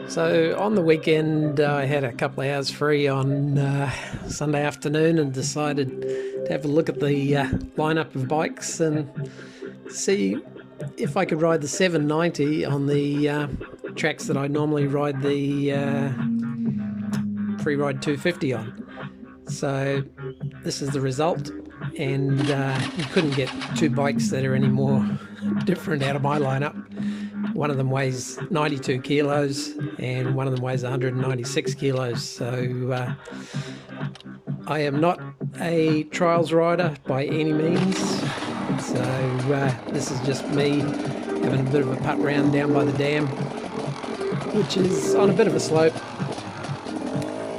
So on the weekend, I had a couple of hours free on Sunday afternoon and decided to have a look at the lineup of bikes and see if I could ride the 790 on the tracks that I normally ride the Freeride 250 on. So this is the result, and you couldn't get two bikes that are any more different out of my lineup. One of them weighs 92 kilos and one of them weighs 196 kilos. So I am not a trials rider by any means. So this is just me having a bit of a putt round down by the dam, which is on a bit of a slope.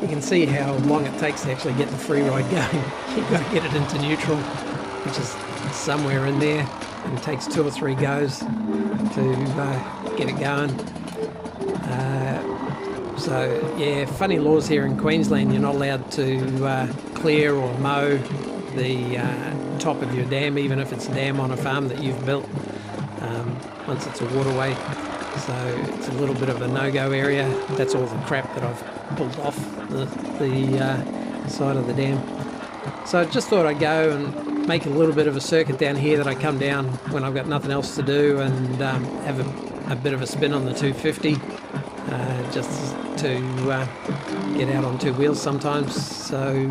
You can see how long it takes to actually get the Freeride going. You've got to get it into neutral, which is somewhere in there, and it takes 2 or 3 goes to get it going. So yeah, funny laws here in Queensland. You're not allowed to clear or mow the top of your dam, even if it's a dam on a farm that you've built, once it's a waterway. So it's a little bit of a no-go area. That's all the crap that I've pulled off the side of the dam. So I just thought I'd go and make a little bit of a circuit down here that I come down when I've got nothing else to do, and have a bit of a spin on the 250, just to get out on 2 wheels sometimes. So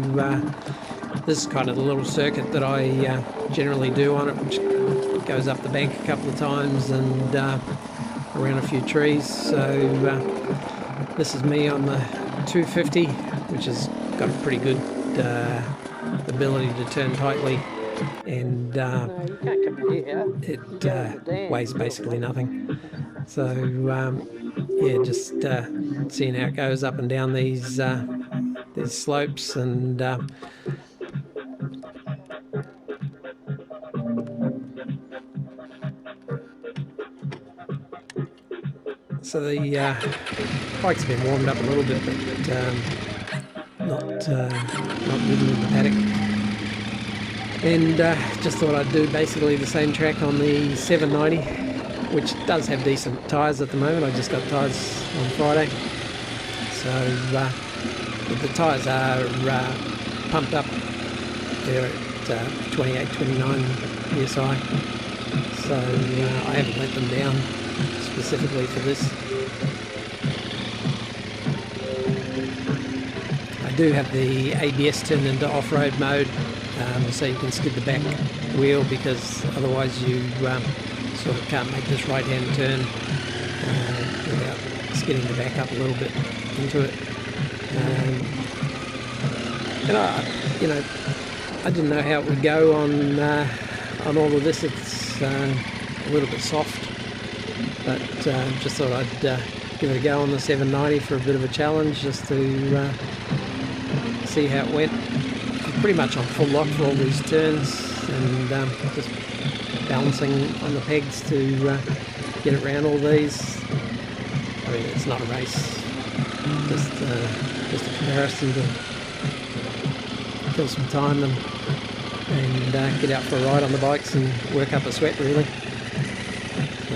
this is kind of the little circuit that I generally do on it, which goes up the bank a couple of times and around a few trees. So this is me on the 250, which has got a pretty good ability to turn tightly, and it weighs basically nothing. So yeah, just seeing how it goes up and down these slopes, and so the bike's been warmed up a little bit, but not ridden in the paddock. And just thought I'd do basically the same track on the 790, which does have decent tyres at the moment. I just got tyres on Friday, so the tyres are pumped up. They're at 28, 29 psi, so I haven't let them down specifically for this. I do have the ABS turned into off-road mode, so you can skid the back wheel, because otherwise you sort of can't make this right-hand turn without skidding the back up a little bit into it. And I didn't know how it would go on all of this. It's a little bit soft, but just thought I'd give it a go on the 790 for a bit of a challenge, just to see how it went. I'm pretty much on full lock for all these turns, and just balancing on the pegs to get it around all these. I mean, it's not a race, just a comparison to kill some time and get out for a ride on the bikes and work up a sweat, really. So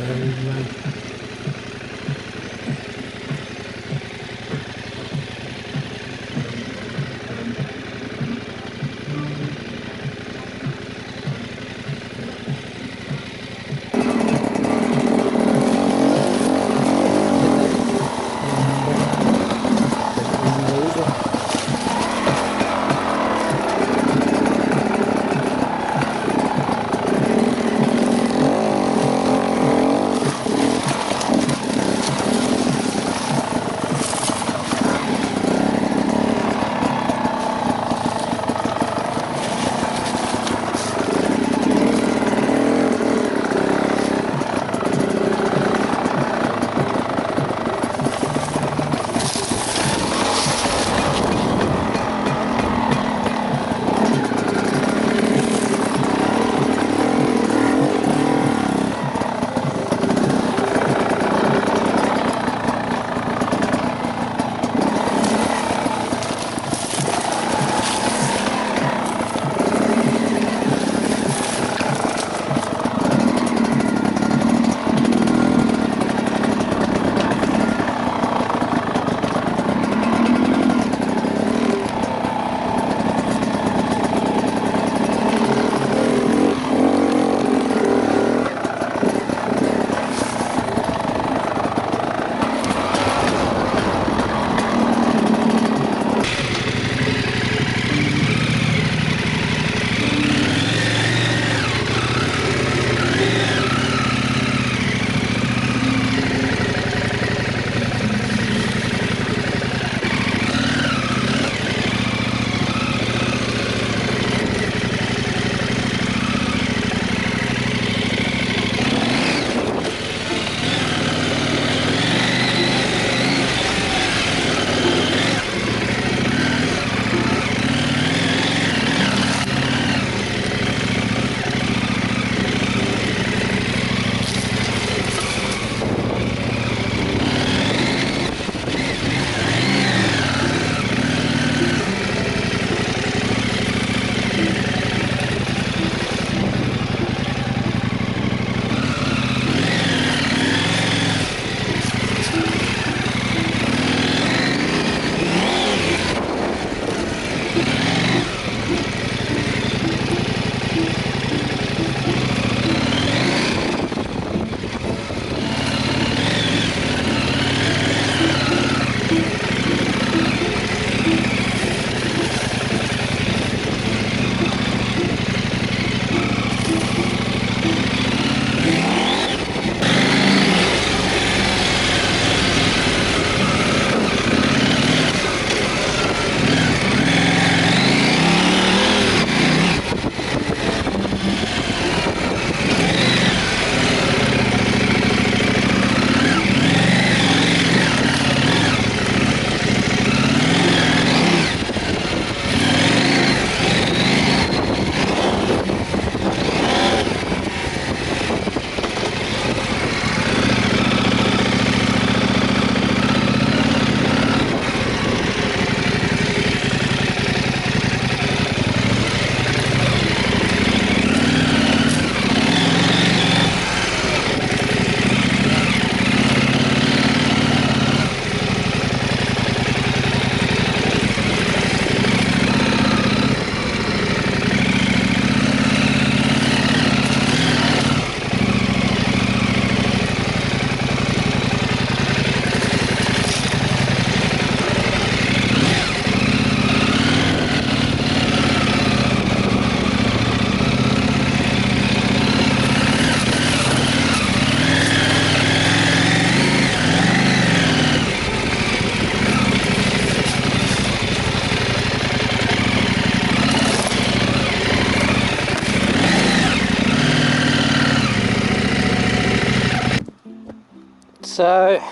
So,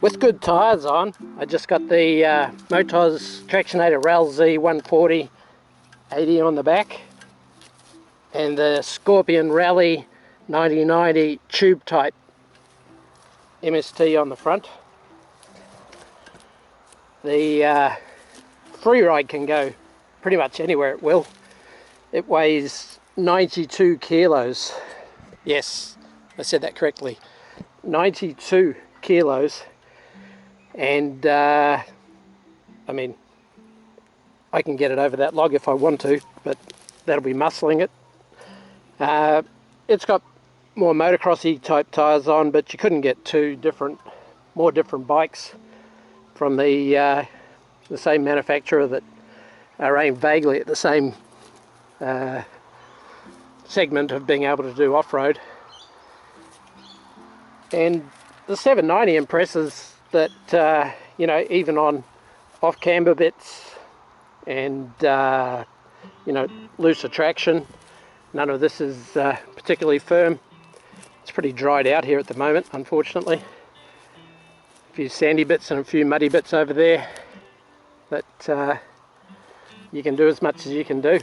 with good tyres on, I just got the Motos Tractionator Rel Z 140 80 on the back and the Scorpion Rally 9090 tube type MST on the front. The Freeride can go pretty much anywhere it will. It weighs 92 kilos. Yes, I said that correctly. 92 kilos. And I mean, I can get it over that log if I want to, but that'll be muscling it. It's got more motocrossy type tyres on, but you couldn't get two more different bikes from the same manufacturer that are aimed vaguely at the same segment of being able to do off-road. And the 790 impresses that you know, even on off-camber bits and you know, looser traction, none of this is particularly firm. It's pretty dried out here at the moment, unfortunately. A few sandy bits and a few muddy bits over there, but you can do as much as you can do.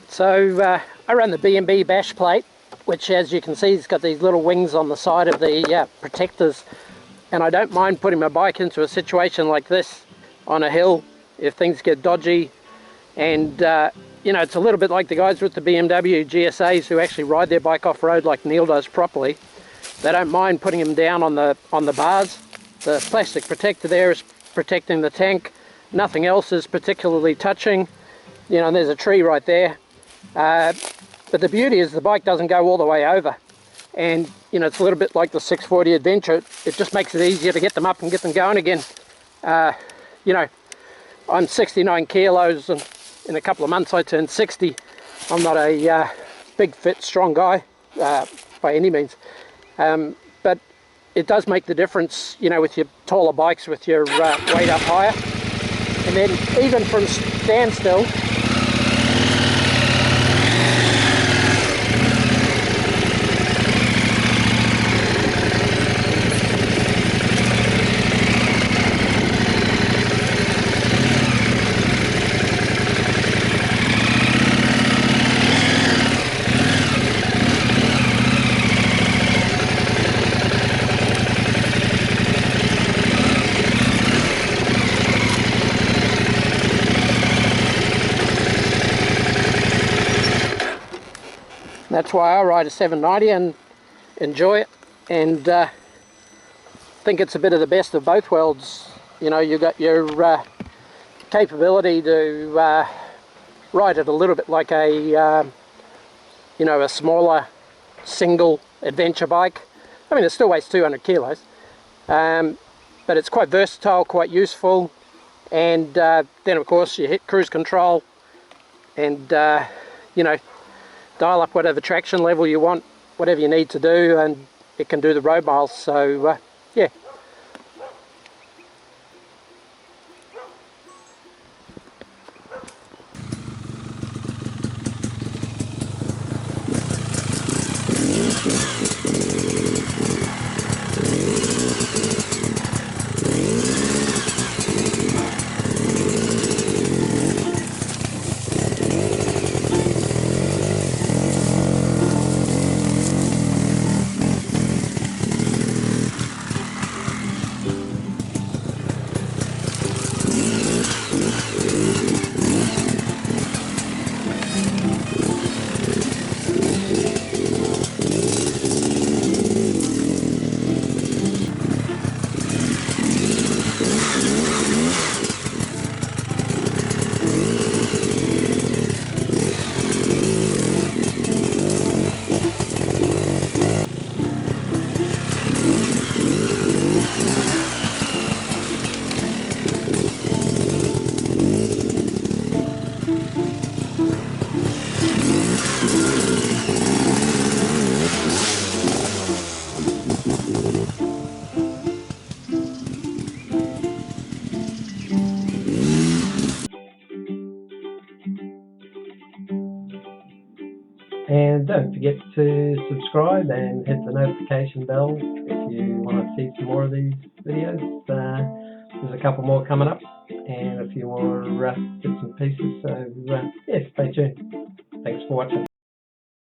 So I run the B&B bash plate, which, as you can see, has got these little wings on the side of the protectors, and I don't mind putting my bike into a situation like this on a hill if things get dodgy. And you know, it's a little bit like the guys with the BMW GSAs who actually ride their bike off-road like Neil does properly. They don't mind putting them down on the bars. The plastic protector there is protecting the tank. Nothing else is particularly touching. You know, and there's a tree right there. But the beauty is the bike doesn't go all the way over. And, you know, it's a little bit like the 640 Adventure. It just makes it easier to get them up and get them going again. You know, I'm 69 kilos and in a couple of months I turn 60. I'm not a big, fit, strong guy by any means. But it does make the difference, you know, with your taller bikes, with your weight up higher. And then even from standstill, that's why I ride a 790 and enjoy it, and think it's a bit of the best of both worlds. You know, you got your capability to ride it a little bit like a you know, a smaller single adventure bike. I mean, it still weighs 200 kilos, but it's quite versatile, quite useful. And then of course you hit cruise control and you know, dial up whatever traction level you want, whatever you need to do, and it can do the road miles. So yeah. And don't forget to subscribe and hit the notification bell if you want to see some more of these videos. There's a couple more coming up and a few more bits and pieces, so yeah, stay tuned. Thanks for watching.